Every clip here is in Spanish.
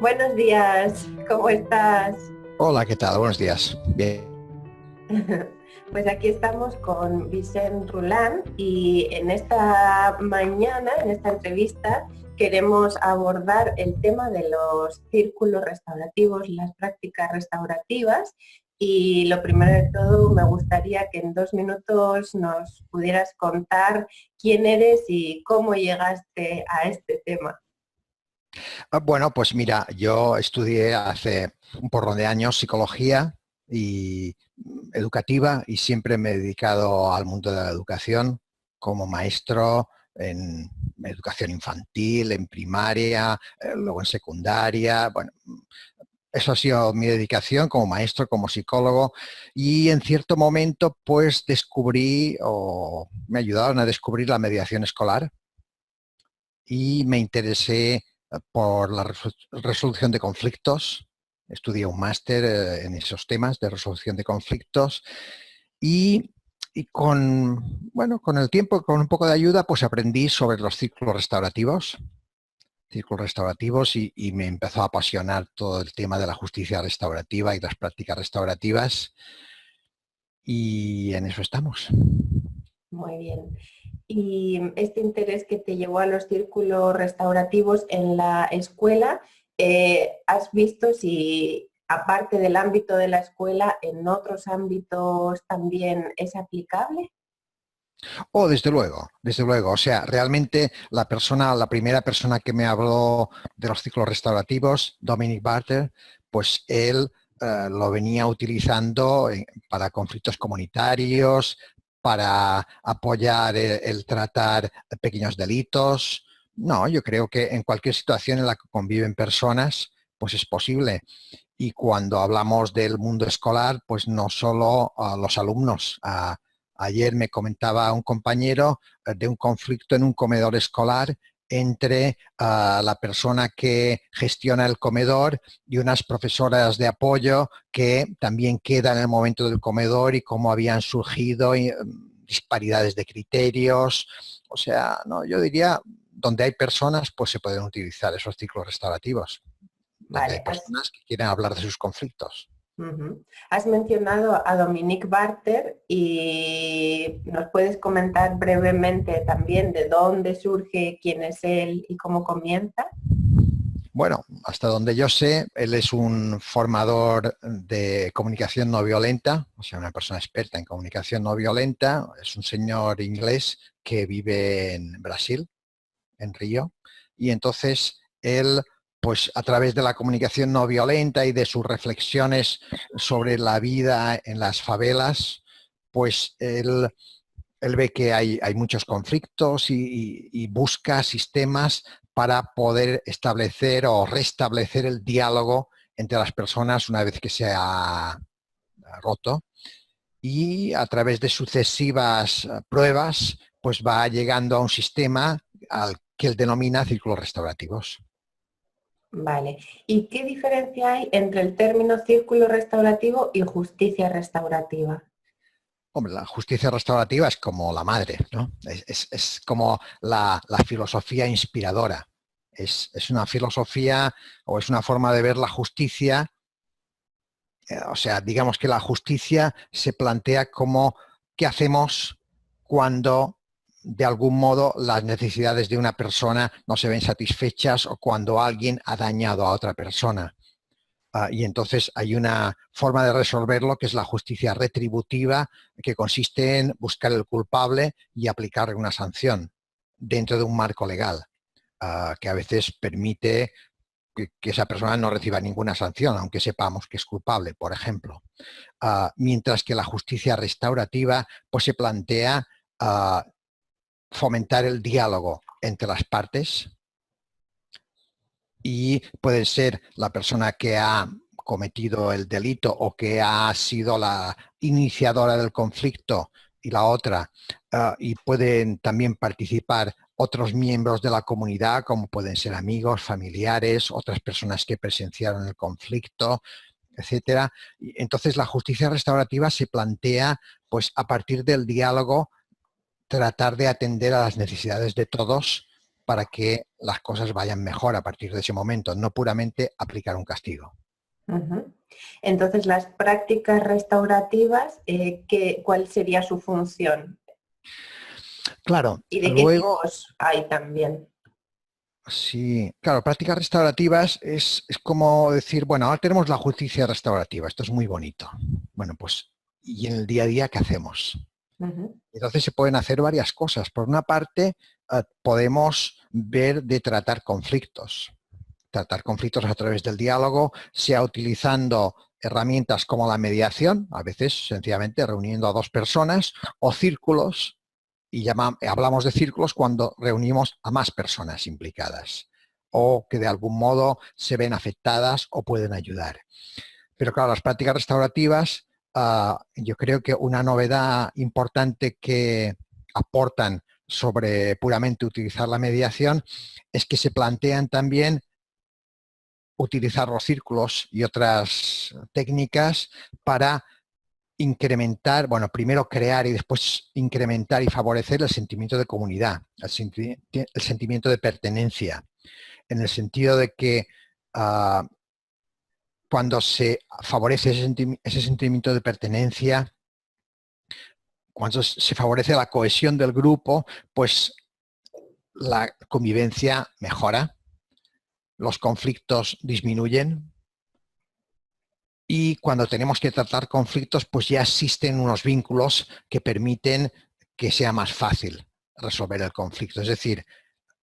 Buenos días, ¿cómo estás? Hola, ¿qué tal? Buenos días. Bien. Pues aquí estamos con Vicent Roland y en esta mañana, en esta entrevista, queremos abordar el tema de los círculos restaurativos, las prácticas restaurativas. Y lo primero de todo, me gustaría que en 2 minutos nos pudieras contar quién eres y cómo llegaste a este tema. Bueno, pues mira, yo estudié hace un porrón de años psicología y educativa y siempre me he dedicado al mundo de la educación como maestro en educación infantil, en primaria, luego en secundaria. Bueno, eso ha sido mi dedicación como maestro, como psicólogo y en cierto momento pues descubrí o me ayudaron a descubrir la mediación escolar y me interesé por la resolución de conflictos. Estudié un máster en esos temas de resolución de conflictos y, con el tiempo, con un poco de ayuda, pues aprendí sobre los círculos restaurativos y me empezó a apasionar todo el tema de la justicia restaurativa y las prácticas restaurativas y en eso estamos. Muy bien. Y este interés que te llevó a los círculos restaurativos en la escuela, ¿has visto si aparte del ámbito de la escuela, en otros ámbitos también es aplicable? Oh, desde luego, desde luego. O sea, realmente la primera persona que me habló de los ciclos restaurativos, Dominic Barter, pues él lo venía utilizando para conflictos comunitarios, para apoyar el tratar pequeños delitos. No, yo creo que en cualquier situación en la que conviven personas, pues es posible. Y cuando hablamos del mundo escolar, pues no solo a los alumnos. Ayer me comentaba un compañero de un conflicto en un comedor escolar entre la persona que gestiona el comedor y unas profesoras de apoyo que también quedan en el momento del comedor y cómo habían surgido disparidades de criterios. O sea, no, yo diría, donde hay personas, pues se pueden utilizar esos ciclos restaurativos donde hay Vale, personas que quieren hablar de sus conflictos. ujú. Has mencionado a Dominique Barter y nos puedes comentar brevemente también de dónde surge, quién es él y cómo comienza. Bueno, hasta donde yo sé, él es un formador de comunicación no violenta, o sea, una persona experta en comunicación no violenta. Es un señor inglés que vive en Brasil, en Río, y entonces él, pues a través de la comunicación no violenta y de sus reflexiones sobre la vida en las favelas, pues él ve que hay muchos conflictos y busca sistemas para poder establecer o restablecer el diálogo entre las personas una vez que se ha roto. Y a través de sucesivas pruebas, pues va llegando a un sistema al que él denomina círculos restaurativos. Vale. ¿Y qué diferencia hay entre el término círculo restaurativo y justicia restaurativa? Hombre, la justicia restaurativa es como la madre, ¿no? Es como la filosofía inspiradora. Es una filosofía o es una forma de ver la justicia. O sea, digamos que la justicia se plantea como qué hacemos cuando de algún modo las necesidades de una persona no se ven satisfechas o cuando alguien ha dañado a otra persona. Y entonces hay una forma de resolverlo que es la justicia retributiva, que consiste en buscar el culpable y aplicarle una sanción dentro de un marco legal, que a veces permite que esa persona no reciba ninguna sanción, aunque sepamos que es culpable, por ejemplo. Mientras que la justicia restaurativa pues, se plantea fomentar el diálogo entre las partes y puede ser la persona que ha cometido el delito o que ha sido la iniciadora del conflicto y la otra, y pueden también participar otros miembros de la comunidad, como pueden ser amigos, familiares, otras personas que presenciaron el conflicto, etcétera. Y entonces la justicia restaurativa se plantea, pues a partir del diálogo, tratar de atender a las necesidades de todos para que las cosas vayan mejor a partir de ese momento, no puramente aplicar un castigo. Ujú. Entonces, las prácticas restaurativas, ¿cuál sería su función? Claro, ¿Y de qué luego, tipos hay también? sí, claro, prácticas restaurativas es como decir, bueno, ahora tenemos la justicia restaurativa, esto es muy bonito. Bueno, pues, ¿y en el día a día qué hacemos? Ujú, Entonces se pueden hacer varias cosas. Por una parte, podemos ver de tratar conflictos a través del diálogo, sea utilizando herramientas como la mediación, a veces sencillamente reuniendo a dos personas, o círculos, y hablamos de círculos cuando reunimos a más personas implicadas o que de algún modo se ven afectadas o pueden ayudar. Pero claro, las prácticas restaurativas, yo creo que una novedad importante que aportan sobre puramente utilizar la mediación es que se plantean también utilizar los círculos y otras técnicas para incrementar, bueno, primero crear y después incrementar y favorecer el sentimiento de comunidad, el sentimiento de pertenencia, en el sentido de que cuando se favorece ese sentimiento de pertenencia, cuando se favorece la cohesión del grupo, pues la convivencia mejora, los conflictos disminuyen y cuando tenemos que tratar conflictos, pues ya existen unos vínculos que permiten que sea más fácil resolver el conflicto. Es decir,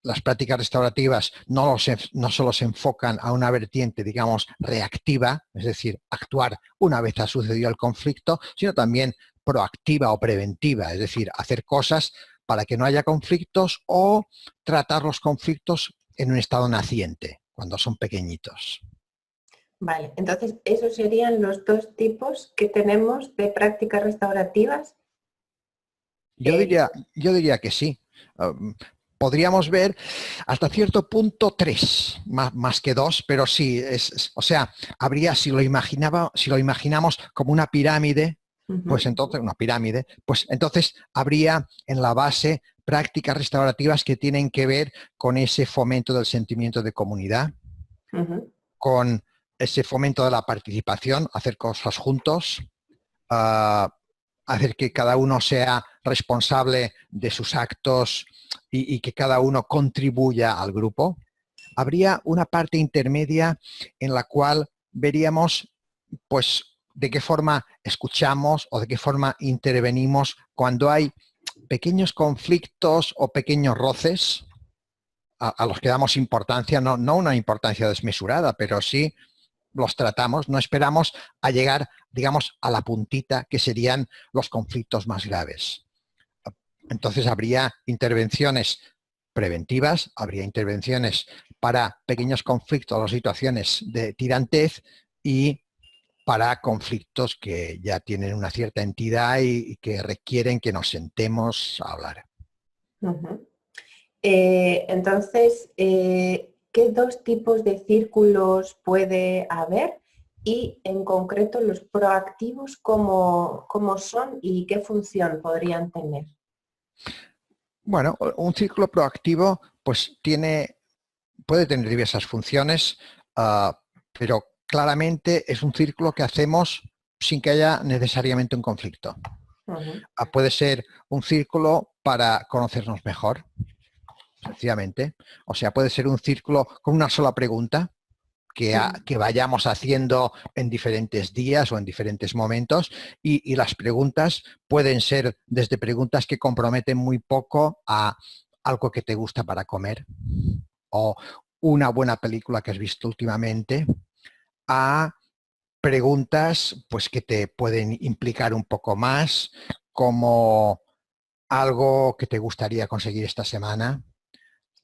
las prácticas restaurativas no solo se enfocan a una vertiente, digamos, reactiva, es decir, actuar una vez ha sucedido el conflicto, sino también proactiva o preventiva, es decir, hacer cosas para que no haya conflictos o tratar los conflictos en un estado naciente, cuando son pequeñitos. vale, entonces esos serían los dos tipos que tenemos de prácticas restaurativas. Yo Eh, diría, yo diría que sí. Um, Podríamos ver hasta cierto punto tres, más que dos, pero sí, o sea, habría, si lo imaginamos como una pirámide, pues Ujú, entonces, una pirámide, pues entonces habría en la base prácticas restaurativas que tienen que ver con ese fomento del sentimiento de comunidad, ujú. con ese fomento de la participación, hacer cosas juntos, uh, hacer que cada uno sea responsable de sus actos y que cada uno contribuya al grupo. Habría una parte intermedia en la cual veríamos, pues, de qué forma escuchamos o de qué forma intervenimos cuando hay pequeños conflictos o pequeños roces a los que damos importancia, no una importancia desmesurada, pero sí los tratamos, no esperamos a llegar, digamos, a la puntita que serían los conflictos más graves. Entonces habría intervenciones preventivas, habría intervenciones para pequeños conflictos o situaciones de tirantez y para conflictos que ya tienen una cierta entidad y que requieren que nos sentemos a hablar. Ujú. Entonces, ¿qué dos tipos de círculos puede haber? Y en concreto los proactivos, ¿cómo son y qué función podrían tener? Bueno, un círculo proactivo pues puede tener diversas funciones, pero claramente es un círculo que hacemos sin que haya necesariamente un conflicto. Ujú, Puede ser un círculo para conocernos mejor, sencillamente. O sea, puede ser un círculo con una sola pregunta que vayamos haciendo en diferentes días o en diferentes momentos y las preguntas pueden ser desde preguntas que comprometen muy poco a algo que te gusta para comer o una buena película que has visto últimamente, a preguntas pues que te pueden implicar un poco más, como algo que te gustaría conseguir esta semana,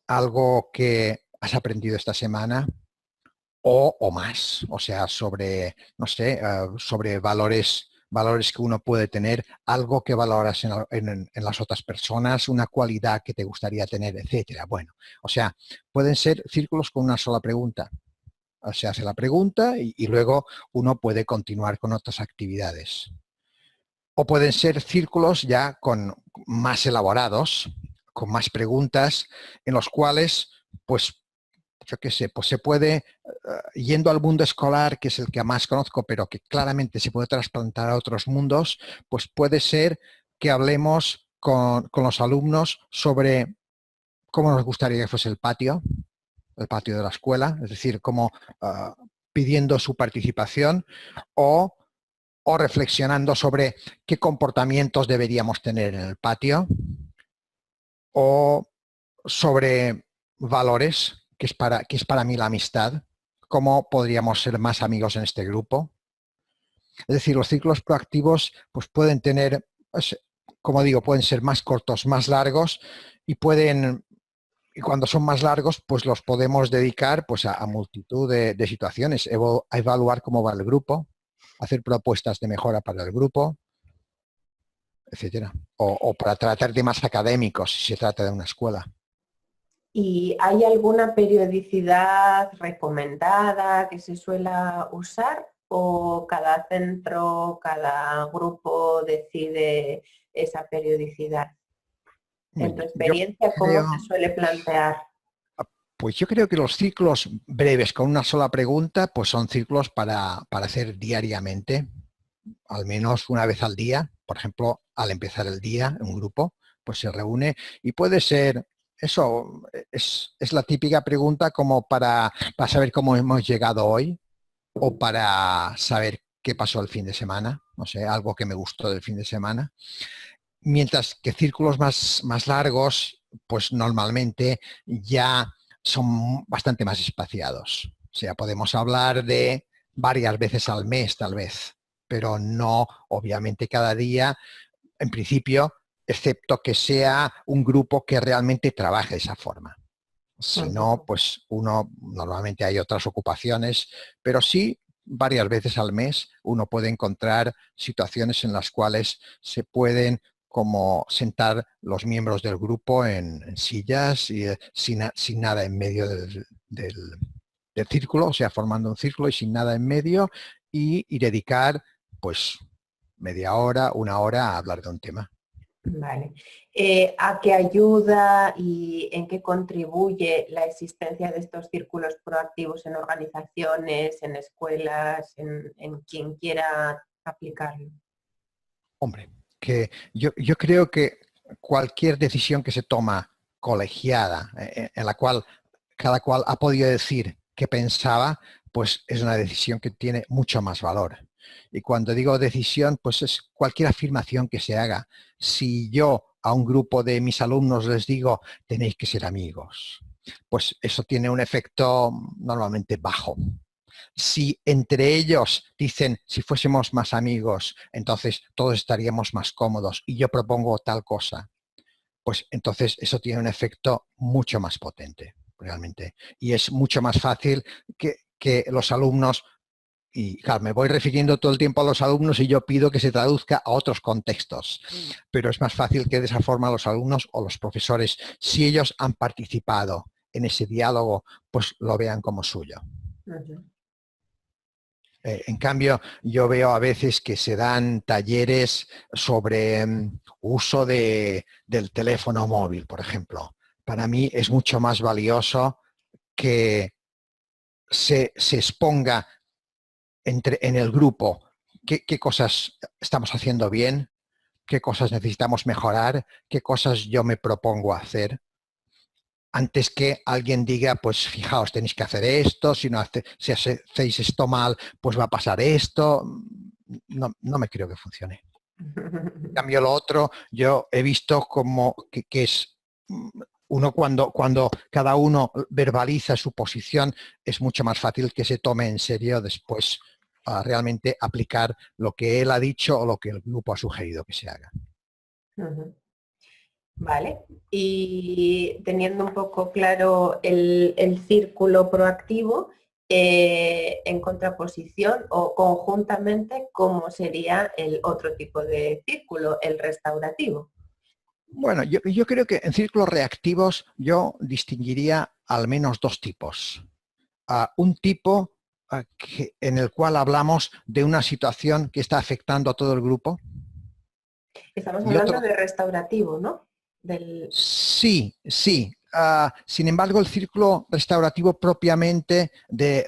algo que has aprendido esta semana o más, o sea, sobre, no sé, sobre valores que uno puede tener, algo que valoras en las otras personas, una cualidad que te gustaría tener, etcétera. Bueno, o sea, pueden ser círculos con una sola pregunta. Se hace la pregunta y luego uno puede continuar con otras actividades. O pueden ser círculos ya con más elaborados, con más preguntas, en los cuales, pues, yo qué sé, pues se puede, yendo al mundo escolar, que es el que más conozco, pero que claramente se puede trasplantar a otros mundos, pues puede ser que hablemos con los alumnos sobre cómo nos gustaría que fuese el patio de la escuela, es decir, como pidiendo su participación o, o reflexionando sobre qué comportamientos deberíamos tener en el patio o sobre valores, que es para mí la amistad, cómo podríamos ser más amigos en este grupo. Es decir, los ciclos proactivos pues pueden tener, pues, como digo, pueden ser más cortos, más largos y pueden, y cuando son más largos, pues los podemos dedicar pues a multitud de situaciones, a evaluar cómo va el grupo, hacer propuestas de mejora para el grupo, etcétera. O para tratar temas académicos, si se trata de una escuela. ¿Y hay alguna periodicidad recomendada que se suela usar o cada centro, cada grupo decide esa periodicidad? En tu Yo experiencia, ¿cómo creo, se suele plantear? pues yo creo que los ciclos breves con una sola pregunta, pues son ciclos para hacer diariamente, al menos una vez al día. Por ejemplo, al empezar el día, un grupo, pues se reúne y puede ser, eso es la típica pregunta como para saber cómo hemos llegado hoy o para saber qué pasó el fin de semana, no sé, algo que me gustó del fin de semana. Mientras que círculos más largos, pues normalmente ya son bastante más espaciados. O sea, podemos hablar de varias veces al mes, tal vez, pero no, obviamente, cada día, en principio, excepto que sea un grupo que realmente trabaje de esa forma. Si no, pues uno, normalmente hay otras ocupaciones, pero sí, varias veces al mes uno puede encontrar situaciones en las cuales se pueden como sentar los miembros del grupo en sillas y sin nada en medio del círculo, o sea, formando un círculo y sin nada en medio y dedicar pues media hora, una hora a hablar de un tema. Vale. ¿A qué ayuda y en qué contribuye la existencia de estos círculos proactivos en organizaciones, en escuelas, en quien quiera aplicarlo? Hombre, que yo creo que cualquier decisión que se toma colegiada, en la cual cada cual ha podido decir qué pensaba, pues es una decisión que tiene mucho más valor. Y cuando digo decisión, pues es cualquier afirmación que se haga. Si yo a un grupo de mis alumnos les digo, tenéis que ser amigos, pues eso tiene un efecto normalmente bajo. Si entre ellos dicen, si fuésemos más amigos, entonces todos estaríamos más cómodos y yo propongo tal cosa, pues entonces eso tiene un efecto mucho más potente, realmente. Y es mucho más fácil que los alumnos, y claro, me voy refiriendo todo el tiempo a los alumnos y yo pido que se traduzca a otros contextos, pero es más fácil que de esa forma los alumnos o los profesores, si ellos han participado en ese diálogo, pues lo vean como suyo. Uh-huh. En cambio, yo veo a veces que se dan talleres sobre uso del teléfono móvil, por ejemplo. Para mí es mucho más valioso que se exponga en el grupo qué cosas estamos haciendo bien, qué cosas necesitamos mejorar, qué cosas yo me propongo hacer, antes que alguien diga, pues fijaos, tenéis que hacer esto, si hacéis esto mal, pues va a pasar esto. No me creo que funcione. En cambio, lo otro, yo he visto como que es uno cuando cada uno verbaliza su posición, es mucho más fácil que se tome en serio después realmente aplicar lo que él ha dicho o lo que el grupo ha sugerido que se haga. Uh-huh. Vale, y teniendo un poco claro el círculo proactivo, en contraposición o conjuntamente, ¿cómo sería el otro tipo de círculo, el restaurativo? Bueno, yo creo que en círculos reactivos yo distinguiría al menos dos tipos. Un tipo en el cual hablamos de una situación que está afectando a todo el grupo Estamos y hablando otro, de restaurativo, ¿no? del... Sí, sí. Sin embargo, el círculo restaurativo propiamente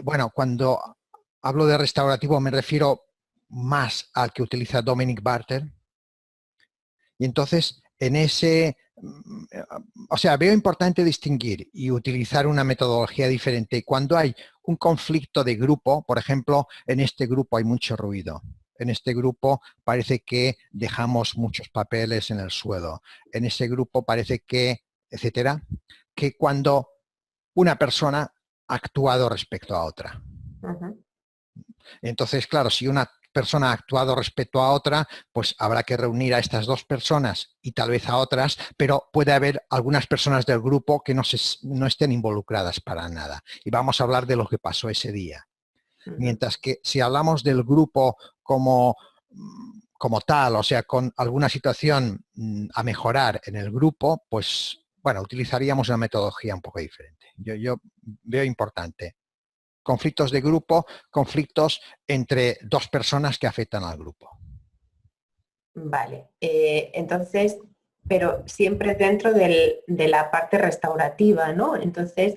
bueno, cuando hablo de restaurativo me refiero más al que utiliza Dominic Barter. Y entonces, o sea, veo importante distinguir y utilizar una metodología diferente. Cuando hay un conflicto de grupo, por ejemplo, en este grupo hay mucho ruido. En este grupo parece que dejamos muchos papeles en el suelo. En ese grupo parece que, etcétera, que cuando una persona ha actuado respecto a otra. Ujú. Entonces, claro, si una persona ha actuado respecto a otra, pues habrá que reunir a estas dos personas y tal vez a otras, pero puede haber algunas personas del grupo que no estén involucradas para nada. Y vamos a hablar de lo que pasó ese día. Ujú. Mientras que si hablamos del grupo como tal, o sea, con alguna situación a mejorar en el grupo, pues, bueno, utilizaríamos una metodología un poco diferente. Yo veo importante conflictos de grupo, conflictos entre dos personas que afectan al grupo. Vale, entonces, pero siempre dentro de la parte restaurativa, ¿no? Entonces,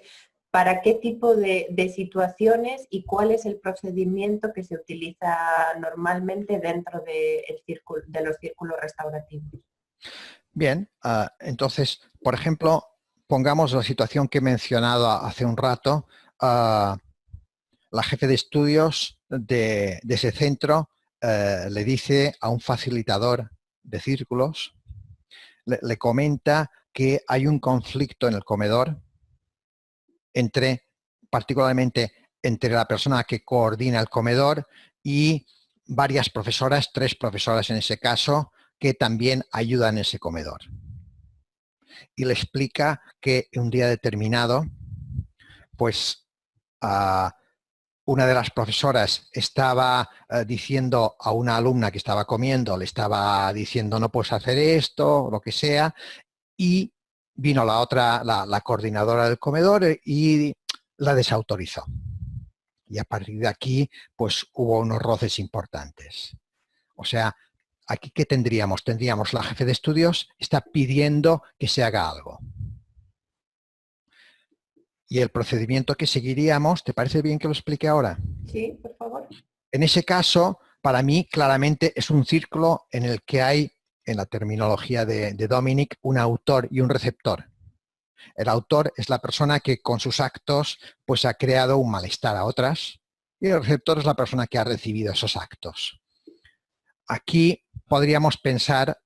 ¿para qué tipo de situaciones y cuál es el procedimiento que se utiliza normalmente dentro de los círculos restaurativos? Bien, entonces, por ejemplo, pongamos la situación que he mencionado hace un rato. La jefe de estudios de ese centro le dice a un facilitador de círculos, le comenta que hay un conflicto en el comedor particularmente entre la persona que coordina el comedor y varias profesoras, 3 profesoras en ese caso, que también ayudan en ese comedor. Y le explica que un día determinado, pues una de las profesoras estaba diciendo a una alumna que estaba comiendo, le estaba diciendo no puedes hacer esto, lo que sea, y vino la coordinadora del comedor y la desautorizó. Y a partir de aquí, pues hubo unos roces importantes. O sea, aquí ¿qué tendríamos? Tendríamos la jefe de estudios está pidiendo que se haga algo. Y el procedimiento que seguiríamos, ¿te parece bien que lo explique ahora? Sí, por favor. En ese caso, para mí, claramente es un círculo en el que hay, en la terminología de Dominic, un autor y un receptor. El autor es la persona que con sus actos pues ha creado un malestar a otras y el receptor es la persona que ha recibido esos actos. Aquí podríamos pensar,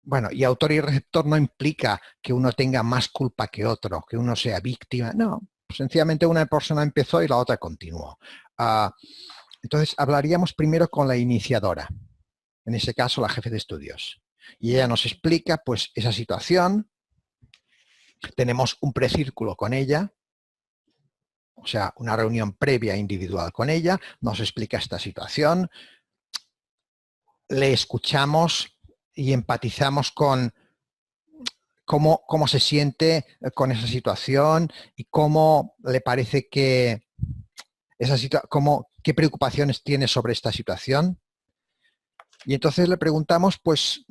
bueno, y autor y receptor no implica que uno tenga más culpa que otro, que uno sea víctima, no, sencillamente una persona empezó y la otra continuó. Entonces hablaríamos primero con la iniciadora, en ese caso la jefe de estudios, y ella nos explica pues esa situación. Tenemos un precírculo con ella, o sea, una reunión previa individual con ella, nos explica esta situación, le escuchamos y empatizamos con cómo se siente con esa situación y cómo le parece que qué preocupaciones tiene sobre esta situación. Y entonces le preguntamos, pues,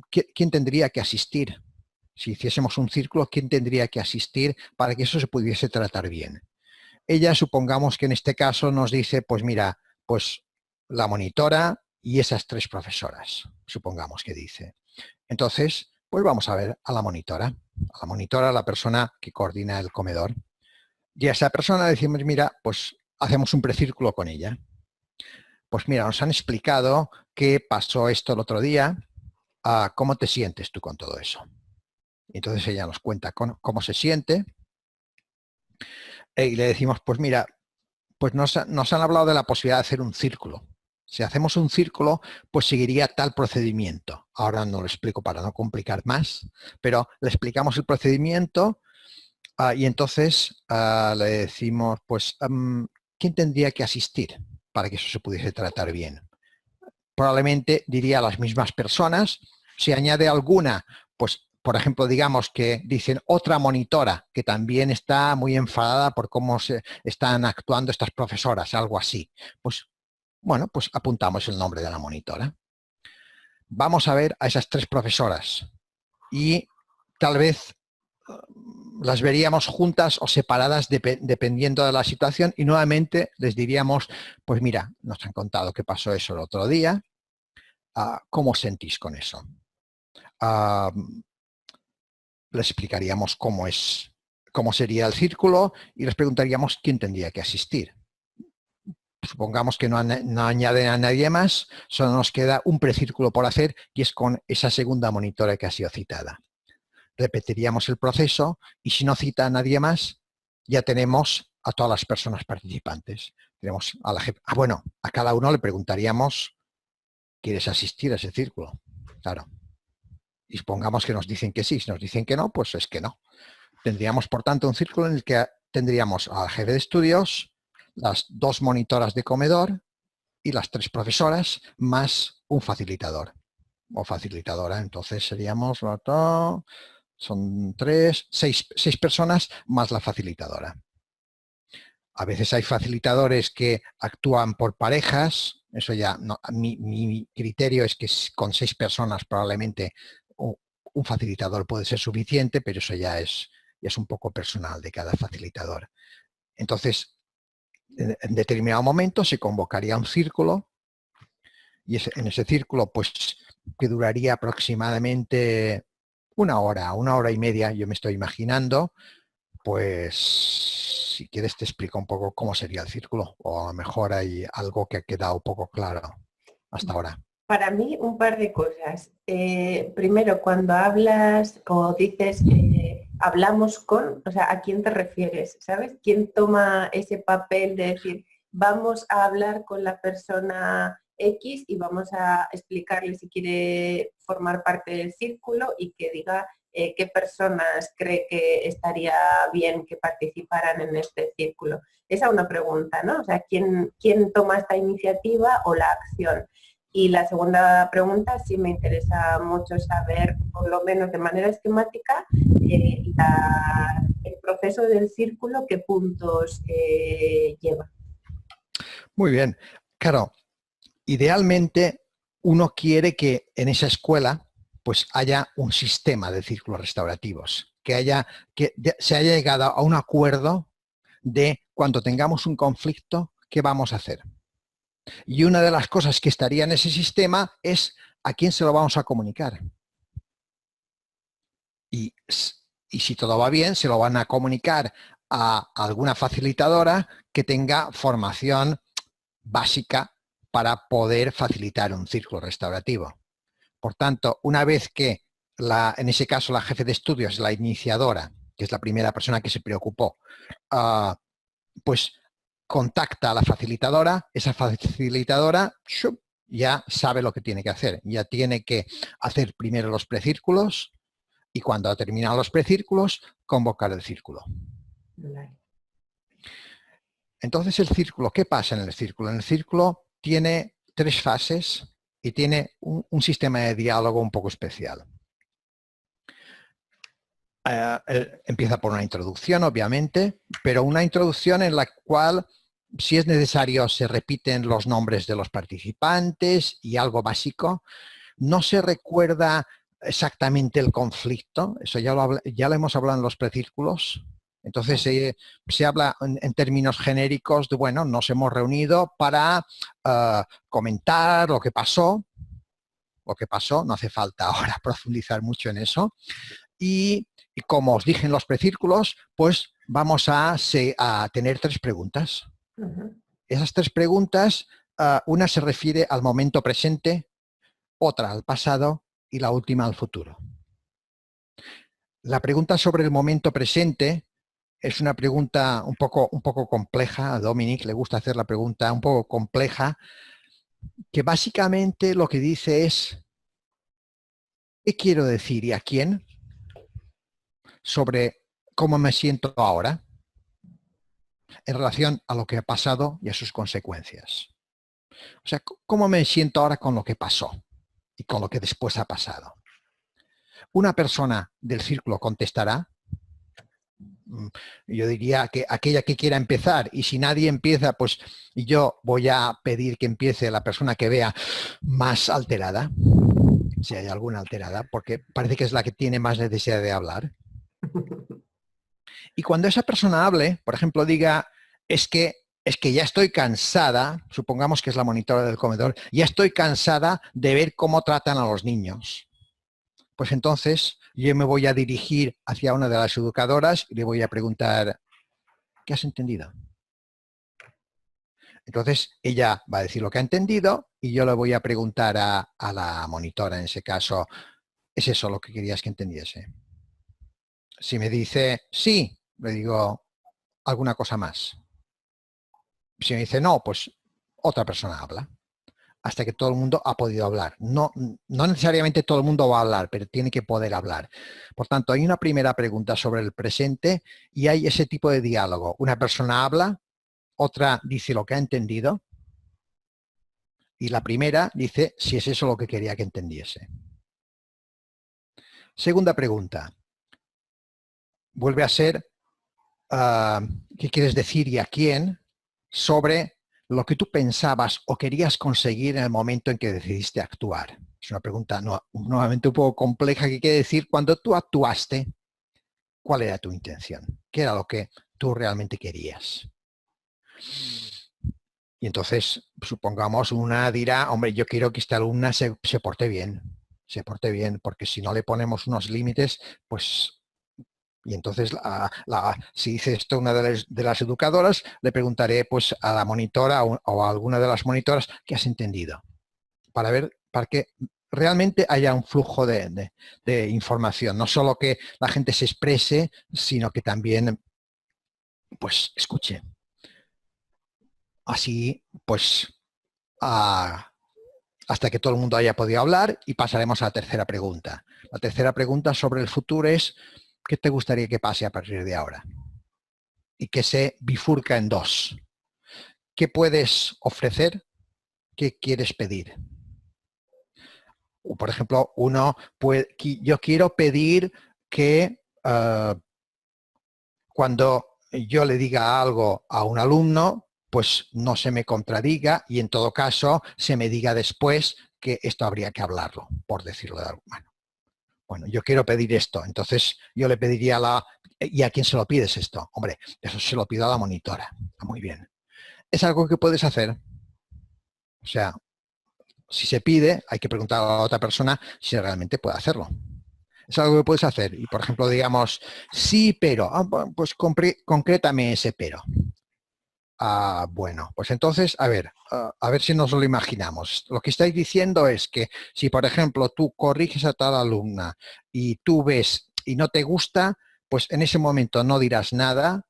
¿quién tendría que asistir? Si hiciésemos un círculo, ¿quién tendría que asistir para que eso se pudiese tratar bien? Ella, supongamos que en este caso nos dice, pues mira, pues la monitora y esas 3 profesoras, supongamos que dice. Entonces, pues vamos a ver a la monitora. A la monitora, la persona que coordina el comedor. Y a esa persona decimos, mira, pues hacemos un precírculo con ella. Pues mira, nos han explicado que pasó esto el otro día. ¿Cómo te sientes tú con todo eso? Entonces ella nos cuenta cómo se siente y le decimos, pues mira, pues nos han hablado de la posibilidad de hacer un círculo. Si hacemos un círculo, pues seguiría tal procedimiento. Ahora no lo explico para no complicar más, pero le explicamos el procedimiento y entonces le decimos, pues, ¿quién tendría que asistir para que eso se pudiese tratar bien? Probablemente diría las mismas personas. Si añade alguna, pues por ejemplo, digamos que dicen otra monitora que también está muy enfadada por cómo se están actuando estas profesoras, algo así. Pues bueno, pues apuntamos el nombre de la monitora. Vamos a ver a esas 3 profesoras y tal vez las veríamos juntas o separadas dependiendo de la situación y nuevamente les diríamos, pues mira, nos han contado que pasó eso el otro día, ¿cómo os sentís con eso? Les explicaríamos cómo sería el círculo y les preguntaríamos quién tendría que asistir. Supongamos que no añaden a nadie más, solo nos queda un precírculo por hacer y es con esa segunda monitora que ha sido citada. Repetiríamos el proceso y si no cita a nadie más, ya tenemos a todas las personas participantes. Tenemos a la jefa. Bueno, a cada uno le preguntaríamos, ¿quieres asistir a ese círculo? Claro. Y supongamos que nos dicen que sí, si nos dicen que no, pues es que no. Tendríamos, por tanto, un círculo en el que tendríamos al jefe de estudios, las 2 monitoras de comedor y las 3 profesoras, más un facilitador o facilitadora. Entonces seríamos, son 6 personas más la facilitadora. A veces hay facilitadores que actúan por parejas. Eso ya, no, mi criterio es que con 6 personas probablemente un facilitador puede ser suficiente, pero eso ya es un poco personal de cada facilitador. Entonces, en determinado momento se convocaría un círculo y en ese círculo, pues, que duraría aproximadamente una hora y media, yo me estoy imaginando, pues, si quieres te explico un poco cómo sería el círculo, o a lo mejor hay algo que ha quedado poco claro hasta ahora. Para mí, un par de cosas. Primero, cuando hablas o dices hablamos con, o sea, ¿a quién te refieres? ¿Sabes? ¿Quién toma ese papel de decir, vamos a hablar con la persona X y vamos a explicarle si quiere formar parte del círculo y que diga qué personas cree que estaría bien que participaran en este círculo? Esa es una pregunta, ¿no? O sea, ¿quién toma esta iniciativa o la acción? Y la segunda pregunta, sí me interesa mucho saber, por lo menos de manera esquemática, el proceso del círculo, qué puntos lleva. Muy bien. Claro, idealmente uno quiere que en esa escuela pues haya un sistema de círculos restaurativos, que se haya llegado a un acuerdo de cuando tengamos un conflicto, ¿qué vamos a hacer? Y una de las cosas que estaría en ese sistema es a quién se lo vamos a comunicar. Y si todo va bien, se lo van a comunicar a alguna facilitadora que tenga formación básica para poder facilitar un círculo restaurativo. Por tanto, una vez que, en ese caso, la jefe de estudios, la iniciadora, que es la primera persona que se preocupó, pues contacta a la facilitadora, esa facilitadora ya sabe lo que tiene que hacer. Ya tiene que hacer primero los precírculos y cuando ha terminado los precírculos, convocar el círculo. Entonces el círculo, ¿qué pasa en el círculo? En el círculo tiene 3 fases y tiene un sistema de diálogo un poco especial. Empieza por una introducción, obviamente, pero una introducción en la cual, si es necesario, se repiten los nombres de los participantes y algo básico. No se recuerda exactamente el conflicto, eso ya lo hemos hablado en los precírculos. Entonces se habla en términos genéricos de, bueno, nos hemos reunido para comentar lo que pasó, no hace falta ahora profundizar mucho en eso. Y como os dije en los precírculos, pues vamos a tener 3 preguntas. Esas 3 preguntas, una se refiere al momento presente, otra al pasado y la última al futuro. La pregunta sobre el momento presente es una pregunta un poco compleja. A Dominic le gusta hacer la pregunta un poco compleja, que básicamente lo que dice es ¿qué quiero decir y a quién sobre cómo me siento ahora en relación a lo que ha pasado y a sus consecuencias? O sea, ¿cómo me siento ahora con lo que pasó y con lo que después ha pasado? Una persona del círculo contestará. Yo diría que aquella que quiera empezar, y si nadie empieza, pues yo voy a pedir que empiece la persona que vea más alterada. si hay alguna alterada, porque parece que es la que tiene más necesidad de hablar. Y cuando esa persona hable, por ejemplo, diga, es que ya estoy cansada, supongamos que es la monitora del comedor, ya estoy cansada de ver cómo tratan a los niños. Pues entonces yo me voy a dirigir hacia una de las educadoras y le voy a preguntar, ¿qué has entendido? Entonces ella va a decir lo que ha entendido y yo le voy a preguntar a la monitora en ese caso, ¿es eso lo que querías que entendiese? Si me dice sí, le digo alguna cosa más. Si me dice no, pues otra persona habla. Hasta que todo el mundo ha podido hablar. No necesariamente todo el mundo va a hablar, pero tiene que poder hablar. Por tanto, hay una primera pregunta sobre el presente y hay ese tipo de diálogo. Una persona habla, otra dice lo que ha entendido y la primera dice si es eso lo que quería que entendiese. Segunda pregunta. Vuelve a ser ¿qué quieres decir y a quién? Sobre lo que tú pensabas o querías conseguir en el momento en que decidiste actuar. Es una pregunta nuevamente un poco compleja que quiere decir, cuando tú actuaste, ¿cuál era tu intención? ¿Qué era lo que tú realmente querías? Y entonces, supongamos, una dirá, hombre, yo quiero que esta alumna se porte bien, porque si no le ponemos unos límites, pues... Y entonces, si dice esto una de las educadoras, le preguntaré pues a la monitora o a alguna de las monitoras qué has entendido, para ver, para que realmente haya un flujo de información, no solo que la gente se exprese, sino que también pues escuche. Así, pues, hasta que todo el mundo haya podido hablar y pasaremos a la tercera pregunta. La tercera pregunta sobre el futuro es, ¿qué te gustaría que pase a partir de ahora? Y que se bifurca en dos. ¿Qué puedes ofrecer? ¿Qué quieres pedir? O, por ejemplo, yo quiero pedir que cuando yo le diga algo a un alumno, pues no se me contradiga y en todo caso se me diga después que esto habría que hablarlo, por decirlo de alguna manera. Bueno, yo quiero pedir esto, entonces yo le pediría ¿y a quién se lo pides esto? Hombre, eso se lo pido a la monitora. Muy bien. Es algo que puedes hacer. O sea, si se pide, hay que preguntar a la otra persona si realmente puede hacerlo. Es algo que puedes hacer. Y, por ejemplo, digamos, sí, pero. Pues concrétame ese pero. Bueno, pues entonces, a ver si nos lo imaginamos. Lo que estáis diciendo es que si, por ejemplo, tú corriges a tal alumna y tú ves y no te gusta, pues en ese momento no dirás nada,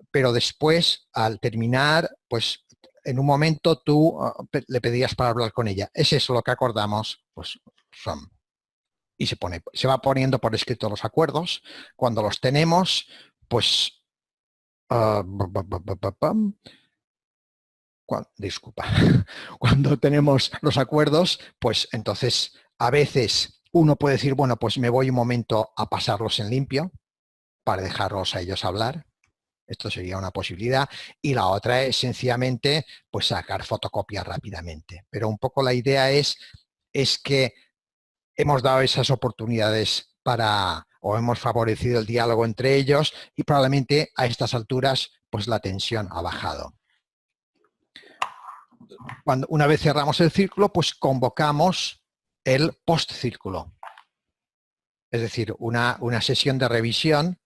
pero después, al terminar, pues en un momento tú le pedías para hablar con ella. ¿Es eso lo que acordamos? Pues son. Y se va poniendo por escrito los acuerdos. Cuando los tenemos, pues... disculpa, cuando tenemos los acuerdos, pues entonces a veces uno puede decir, bueno, pues me voy un momento a pasarlos en limpio para dejarlos a ellos hablar. Esto sería una posibilidad. Y la otra es sencillamente pues sacar fotocopias rápidamente. Pero un poco la idea es que hemos dado esas oportunidades o hemos favorecido el diálogo entre ellos y probablemente a estas alturas pues la tensión ha bajado. Una vez cerramos el círculo, pues convocamos el postcírculo. Es decir, una sesión de revisión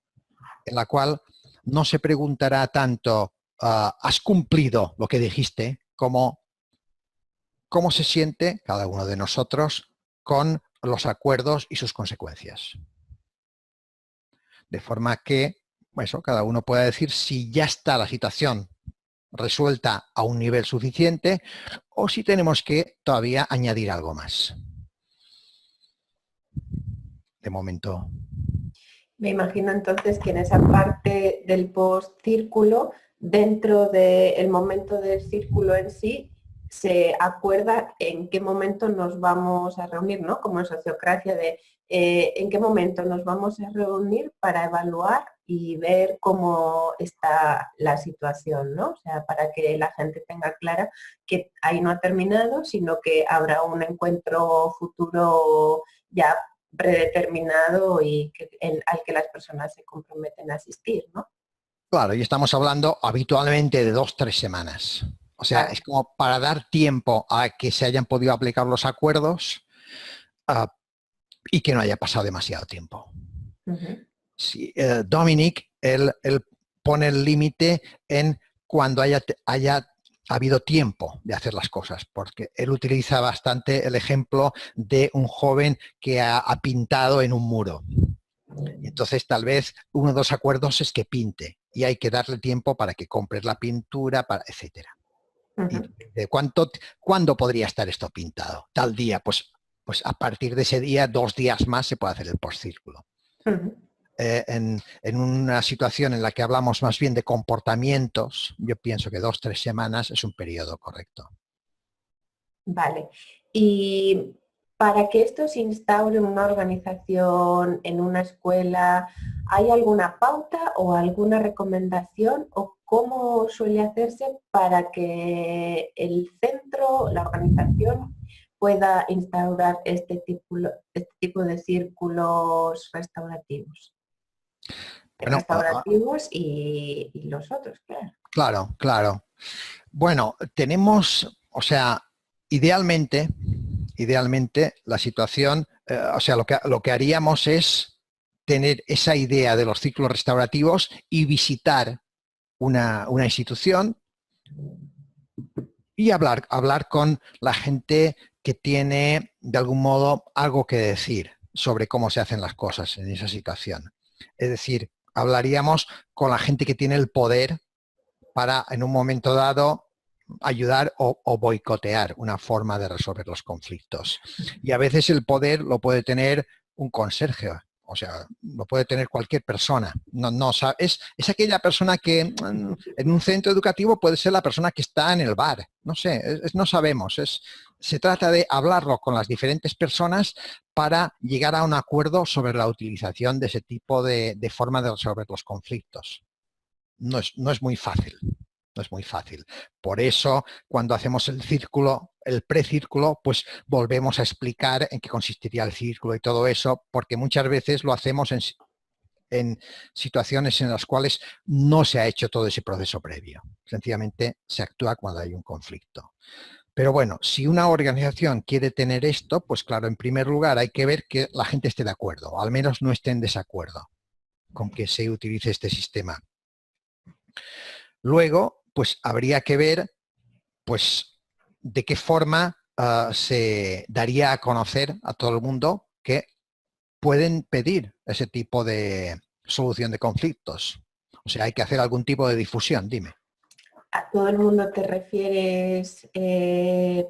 en la cual no se preguntará tanto ¿has cumplido lo que dijiste? Como cómo se siente cada uno de nosotros con los acuerdos y sus consecuencias. De forma que cada uno pueda decir si ya está la situación resuelta a un nivel suficiente o si tenemos que todavía añadir algo más. De momento. Me imagino entonces que en esa parte del post-círculo, dentro del momento del círculo en sí, se acuerda en qué momento nos vamos a reunir, ¿no? Como en sociocracia, en qué momento nos vamos a reunir para evaluar y ver cómo está la situación, ¿no? O sea, para que la gente tenga clara que ahí no ha terminado, sino que habrá un encuentro futuro ya predeterminado y al que las personas se comprometen a asistir, ¿no? Claro, y estamos hablando habitualmente de 2 o 3 semanas. O sea, Claro. es como para dar tiempo a que se hayan podido aplicar los acuerdos ah, y que no haya pasado demasiado tiempo. Ujú. Sí, Dominic, él pone el límite en cuando haya habido tiempo de hacer las cosas, porque él utiliza bastante el ejemplo de un joven que ha pintado en un muro. Y entonces tal vez uno de los acuerdos es que pinte y hay que darle tiempo para que compres la pintura, etcétera. ¿Y Ujú. cuándo podría estar esto pintado? Tal día, pues a partir de ese día, 2 días más se puede hacer el postcírculo. Ujú. En una situación en la que hablamos más bien de comportamientos, yo pienso que 2 o 3 semanas es un periodo correcto. Vale. Y para que esto se instaure en una organización, en una escuela, ¿hay alguna pauta o alguna recomendación o cómo suele hacerse para que el centro, la organización, pueda instaurar este tipo de círculos restaurativos? Bueno, Restaurativos y los otros, claro. claro, claro. Bueno, tenemos, o sea, idealmente la situación, o sea, lo que haríamos es tener esa idea de los ciclos restaurativos y visitar una institución y hablar con la gente que tiene de algún modo algo que decir sobre cómo se hacen las cosas en esa situación. Es decir, hablaríamos con la gente que tiene el poder para en un momento dado ayudar o boicotear una forma de resolver los conflictos. Y a veces el poder lo puede tener un conserje, o sea, lo puede tener cualquier persona. Es aquella persona que en un centro educativo puede ser la persona que está en el bar. No sé, no sabemos. Se trata de hablarlo con las diferentes personas para llegar a un acuerdo sobre la utilización de ese tipo de forma de resolver los conflictos. No es muy fácil. No es muy fácil. Por eso, cuando hacemos el círculo, el precírculo, pues volvemos a explicar en qué consistiría el círculo y todo eso, porque muchas veces lo hacemos en situaciones en las cuales no se ha hecho todo ese proceso previo. Sencillamente se actúa cuando hay un conflicto. Pero bueno, si una organización quiere tener esto, pues claro, en primer lugar hay que ver que la gente esté de acuerdo, o al menos no esté en desacuerdo con que se utilice este sistema. Luego, pues habría que ver, pues, de qué forma se daría a conocer a todo el mundo que pueden pedir ese tipo de solución de conflictos. O sea, hay que hacer algún tipo de difusión, dime. ¿A todo el mundo te refieres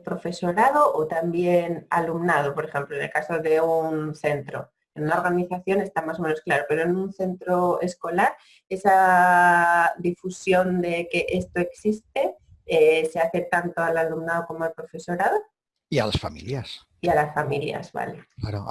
profesorado o también alumnado? Por ejemplo, en el caso de un centro. En una organización está más o menos claro, pero en un centro escolar, esa difusión de que esto existe se hace tanto al alumnado como al profesorado Y a las familias. y a las familias, ¿vale? Claro,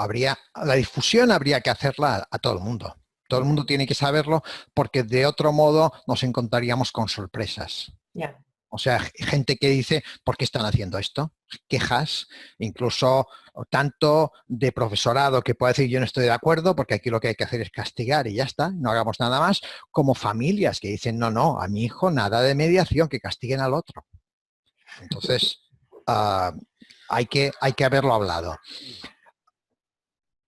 la difusión habría que hacerla a todo el mundo. Todo el mundo tiene que saberlo porque de otro modo nos encontraríamos con sorpresas. Ya. O sea, gente que dice, ¿por qué están haciendo esto? Quejas, incluso tanto de profesorado que puede decir yo no estoy de acuerdo porque aquí lo que hay que hacer es castigar y ya está, no hagamos nada más, como familias que dicen, no, a mi hijo nada de mediación, que castiguen al otro. Entonces, hay que haberlo hablado.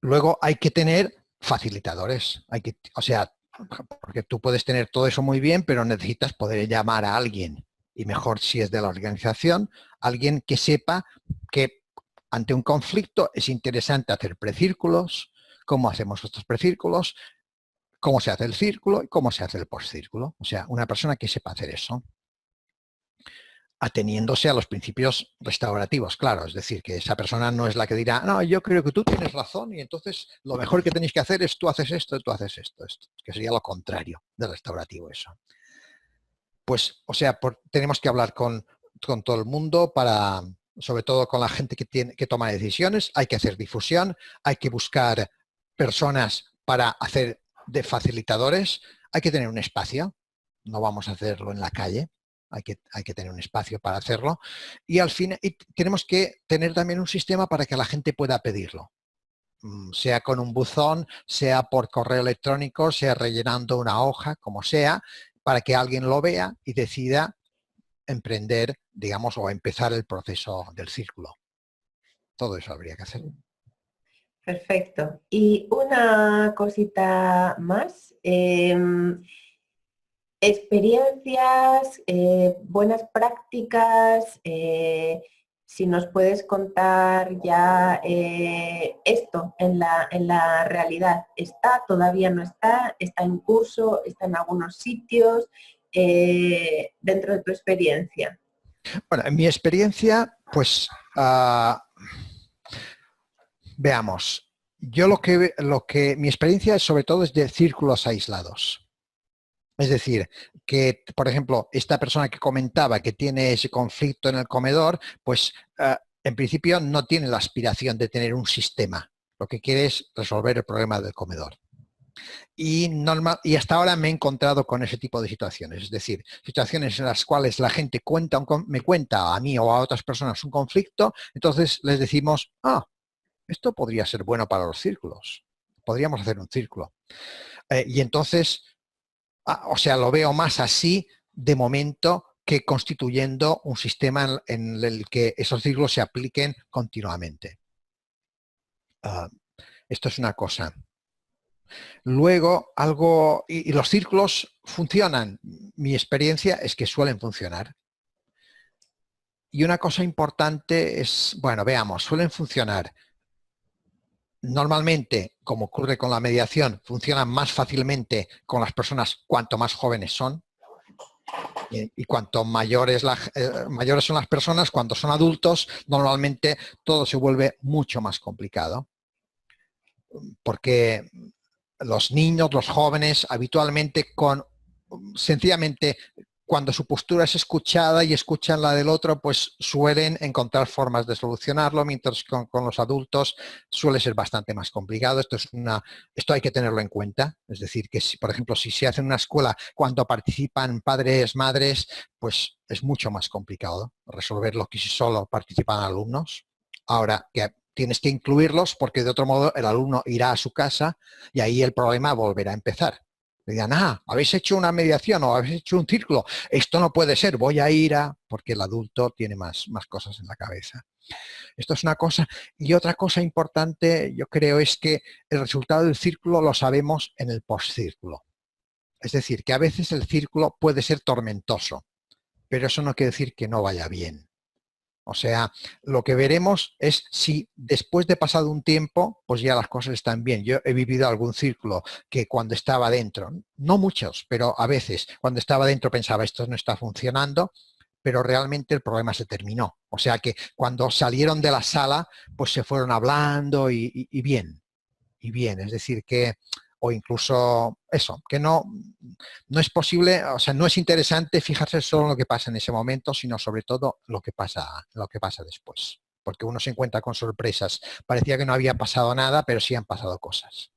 Luego hay que tener facilitadores. O sea, porque tú puedes tener todo eso muy bien, pero necesitas poder llamar a alguien. Y mejor si es de la organización, alguien que sepa que ante un conflicto es interesante hacer precírculos, cómo hacemos estos precírculos, cómo se hace el círculo y cómo se hace el postcírculo. O sea, una persona que sepa hacer eso, ateniéndose a los principios restaurativos, claro, es decir, que esa persona no es la que dirá, no, yo creo que tú tienes razón y entonces lo mejor que tenéis que hacer es tú haces esto, que sería lo contrario de restaurativo eso. Pues, o sea, tenemos que hablar con todo el mundo sobre todo con la gente que toma decisiones, hay que hacer difusión, hay que buscar personas para hacer de facilitadores, hay que tener un espacio, no vamos a hacerlo en la calle, hay que tener un espacio para hacerlo y al fin tenemos que tener también un sistema para que la gente pueda pedirlo, sea con un buzón, sea por correo electrónico, sea rellenando una hoja, como sea, para que alguien lo vea y decida emprender, digamos, o empezar el proceso del círculo. Todo eso habría que hacer. Perfecto. Y una cosita más. Experiencias, buenas prácticas, si nos puedes contar ya esto en la realidad. ¿Está, todavía no está, está en curso, está en algunos sitios, dentro de tu experiencia? Bueno, en mi experiencia, pues veamos. Yo mi experiencia sobre todo es de círculos aislados. Es decir, que, por ejemplo, esta persona que comentaba que tiene ese conflicto en el comedor, pues en principio no tiene la aspiración de tener un sistema. Lo que quiere es resolver el problema del comedor. Y hasta ahora me he encontrado con ese tipo de situaciones, es decir, situaciones en las cuales la gente me cuenta a mí o a otras personas un conflicto, entonces les decimos, esto podría ser bueno para los círculos, podríamos hacer un círculo. Y entonces, o sea, lo veo más así de momento que constituyendo un sistema en el que esos círculos se apliquen continuamente. Esto es una cosa. Luego, y los círculos funcionan. Mi experiencia es que suelen funcionar. Y una cosa importante es, bueno, veamos, suelen funcionar. Normalmente, como ocurre con la mediación, funcionan más fácilmente con las personas cuanto más jóvenes son. Y cuanto mayores son las personas, cuando son adultos, normalmente todo se vuelve mucho más complicado. Porque los niños, los jóvenes, habitualmente sencillamente cuando su postura es escuchada y escuchan la del otro, pues suelen encontrar formas de solucionarlo, mientras que con los adultos suele ser bastante más complicado. Esto hay que tenerlo en cuenta. Es decir, que si, por ejemplo, si se hace en una escuela cuando participan padres, madres, pues es mucho más complicado resolverlo que si solo participan alumnos. Ahora, que tienes que incluirlos porque de otro modo el alumno irá a su casa y ahí el problema volverá a empezar. Le digan, habéis hecho una mediación o habéis hecho un círculo, esto no puede ser, voy a ir porque el adulto tiene más cosas en la cabeza. Esto es una cosa. Y otra cosa importante, yo creo, es que el resultado del círculo lo sabemos en el postcírculo. Es decir, que a veces el círculo puede ser tormentoso, pero eso no quiere decir que no vaya bien. O sea, lo que veremos es si después de pasado un tiempo, pues ya las cosas están bien. Yo he vivido algún círculo que cuando estaba dentro, no muchos, pero a veces cuando estaba dentro pensaba esto no está funcionando, pero realmente el problema se terminó. O sea que cuando salieron de la sala, pues se fueron hablando y bien. Y bien, es decir que, o incluso eso, que no es posible, o sea, no es interesante fijarse solo en lo que pasa en ese momento, sino sobre todo lo que pasa después. Porque uno se encuentra con sorpresas. Parecía que no había pasado nada, pero sí han pasado cosas.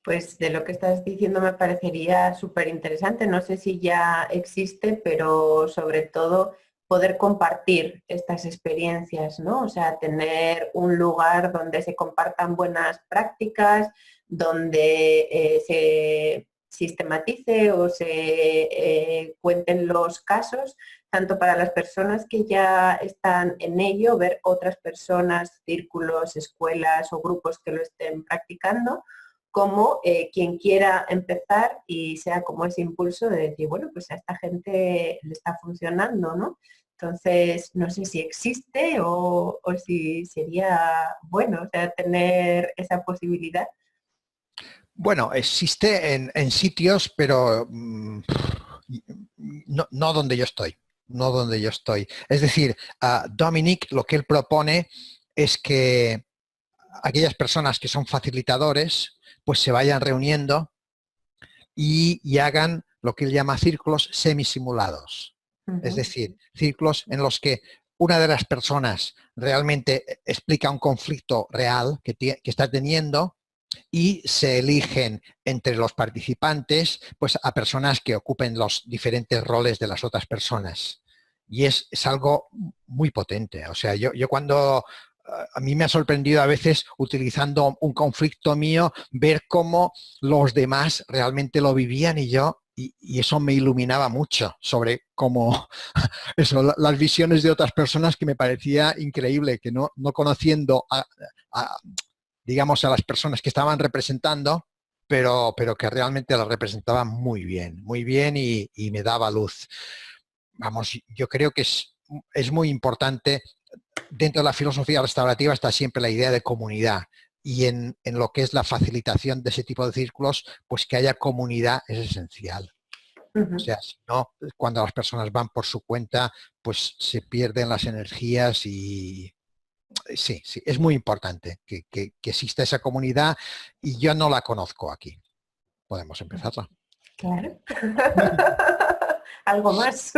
Pues de lo que estás diciendo me parecería súper interesante. No sé si ya existe, pero sobre todo poder compartir estas experiencias, ¿no? O sea, tener un lugar donde se compartan buenas prácticas, donde se sistematice o se cuenten los casos, tanto para las personas que ya están en ello, ver otras personas, círculos, escuelas o grupos que lo estén practicando, como quien quiera empezar y sea como ese impulso de decir, bueno, pues a esta gente le está funcionando, ¿no? Entonces, no sé si existe o si sería bueno, o sea, tener esa posibilidad. Bueno, existe en sitios, pero no donde yo estoy. No donde yo estoy. Es decir, Dominic lo que él propone es que aquellas personas que son facilitadores pues se vayan reuniendo y hagan lo que él llama círculos semisimulados. Es decir, círculos en los que una de las personas realmente explica un conflicto real que está teniendo y se eligen entre los participantes pues, a personas que ocupen los diferentes roles de las otras personas. Y es algo muy potente. O sea, yo cuando a mí me ha sorprendido a veces utilizando un conflicto mío, ver cómo los demás realmente lo vivían y eso me iluminaba mucho sobre cómo eso, las visiones de otras personas que me parecía increíble, que no conociendo a, digamos, a las personas que estaban representando, pero que realmente las representaban muy bien y me daba luz. Vamos, yo creo que es muy importante. Dentro de la filosofía restaurativa está siempre la idea de comunidad y en lo que es la facilitación de ese tipo de círculos, pues que haya comunidad es esencial. O sea, si no, cuando las personas van por su cuenta, pues se pierden las energías y sí, es muy importante que exista esa comunidad y yo no la conozco aquí. Podemos empezarla. Claro. Algo más.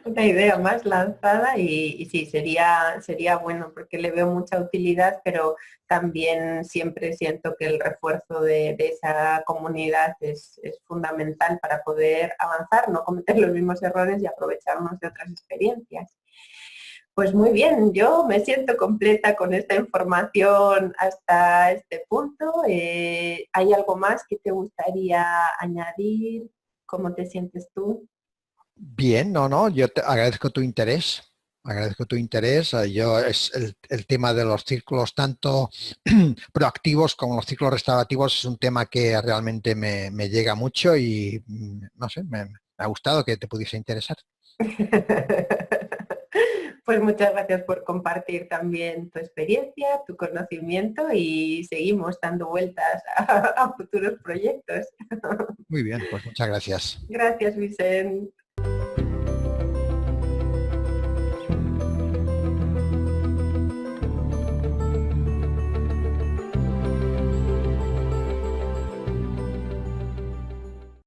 Una idea más lanzada y sí, sería bueno porque le veo mucha utilidad, pero también siempre siento que el refuerzo de esa comunidad es fundamental para poder avanzar, no cometer los mismos errores y aprovecharnos de otras experiencias. Pues muy bien, yo me siento completa con esta información hasta este punto. ¿Hay algo más que te gustaría añadir? ¿Cómo te sientes tú? Bien, no, yo te agradezco tu interés. Agradezco tu interés. Yo es el tema de los círculos tanto proactivos como los círculos restaurativos es un tema que realmente me llega mucho y no sé, me ha gustado que te pudiese interesar. Pues muchas gracias por compartir también tu experiencia, tu conocimiento y seguimos dando vueltas a futuros proyectos. Muy bien, pues muchas gracias. Gracias, Vicente.